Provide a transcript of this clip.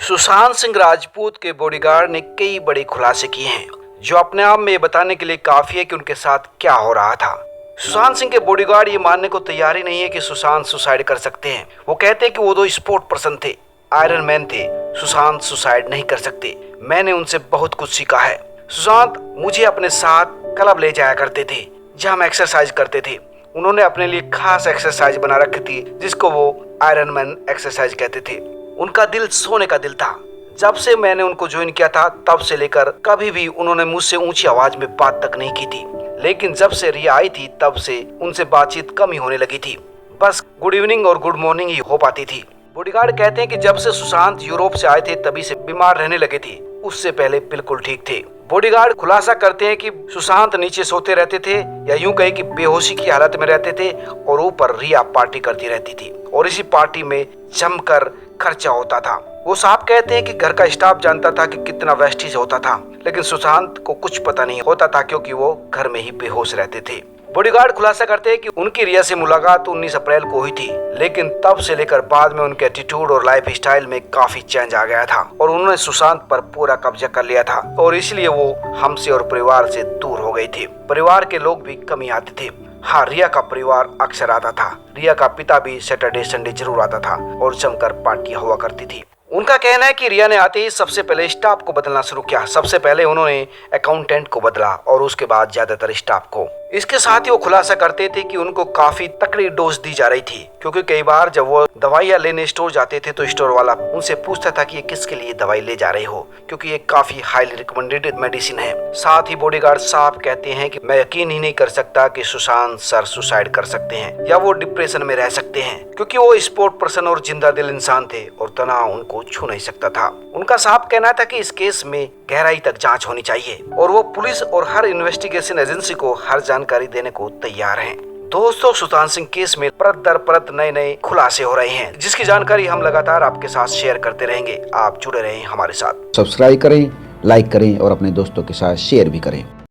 सुशांत सिंह राजपूत के बॉडीगार्ड ने कई बड़े खुलासे किए हैं जो अपने आप में ये बताने के लिए काफी है कि उनके साथ क्या हो रहा था। सुशांत सिंह के बॉडीगार्ड ये मानने को तैयार ही नहीं है कि सुशांत सुसाइड कर सकते हैं। वो कहते हैं कि वो दो स्पोर्ट पर्सन थे, आयरन मैन थे। सुशांत सुसाइड नहीं कर सकते। मैंने उनसे बहुत कुछ सीखा है। सुशांत मुझे अपने साथ क्लब ले जाया करते थे जहाँ हम एक्सरसाइज करते थे। उन्होंने अपने लिए खास एक्सरसाइज बना रखी थी जिसको वो आयरन मैन एक्सरसाइज कहते थे। उनका दिल सोने का दिल था। जब से मैंने उनको ज्वाइन किया था तब से लेकर कभी भी उन्होंने मुझसे ऊंची आवाज में बात तक नहीं की थी, लेकिन जब से रिया आई थी तब से उनसे बातचीत कम ही होने लगी थी। बस गुड इवनिंग और गुड मॉर्निंग ही हो पाती थी। बॉडीगार्ड कहते हैं कि जब से सुशांत यूरोप से आए थे तभी से बीमार रहने लगे थे, उससे पहले बिल्कुल ठीक थे। बॉडीगार्ड खुलासा करते हैं कि सुशांत नीचे सोते रहते थे या यूं कहे कि बेहोशी की हालत में रहते थे और ऊपर रिया पार्टी करती रहती थी और इसी पार्टी में जमकर खर्चा होता था। वो साहब कहते हैं कि घर का स्टाफ जानता था कि कितना वेस्टेज होता था, लेकिन सुशांत को कुछ पता नहीं होता था क्योंकि वो घर में ही बेहोश रहते थे। बॉडीगार्ड खुलासा करते हैं कि उनकी रिया से मुलाकात 19 अप्रैल को हुई थी, लेकिन तब से लेकर बाद में उनके एटीट्यूड और लाइफ स्टाइल में काफी चेंज आ गया था और उन्होंने सुशांत पर पूरा कब्जा कर लिया था और इसलिए वो हमसे और परिवार से दूर हो गए थे। परिवार के लोग भी कम ही आते थे। हाँ, रिया का परिवार अक्सर आता था। रिया का पिता भी सैटरडे संडे जरूर आता था और जमकर पार्टी हुआ करती थी। उनका कहना है कि रिया ने आते ही सबसे पहले स्टाफ को बदलना शुरू किया। सबसे पहले उन्होंने अकाउंटेंट को बदला और उसके बाद ज्यादातर स्टाफ को। इसके साथ ही वो खुलासा करते थे कि उनको काफी तकड़ी डोज दी जा रही थी, क्योंकि कई बार जब वो दवाइयाँ लेने स्टोर जाते थे तो स्टोर वाला उनसे पूछता था कि ये किसके लिए दवाई ले जा रहे हो, क्योंकि ये काफी हाईली रिकमेंडेड मेडिसिन है। साथ ही बॉडीगार्ड साहब कहते हैं कि मैं यकीन ही नहीं कर सकता कि सुशांत सर सुसाइड कर सकते हैं या वो डिप्रेशन में रह सकते हैं, क्योंकि वो स्पोर्ट पर्सन और जिंदा दिल इंसान थे और तनाव उनको छू नहीं सकता था। उनका साफ कहना था कि इस केस में गहराई तक जांच होनी चाहिए और वो पुलिस और हर इन्वेस्टिगेशन एजेंसी को हर जानकारी देने को तैयार हैं। दोस्तों, सुशांत सिंह केस में परत दर परत नए खुलासे हो रहे हैं, जिसकी जानकारी हम लगातार आपके साथ शेयर करते रहेंगे। आप जुड़े रहें हमारे साथ। सब्सक्राइब करें, लाइक करें और अपने दोस्तों के साथ शेयर भी करें।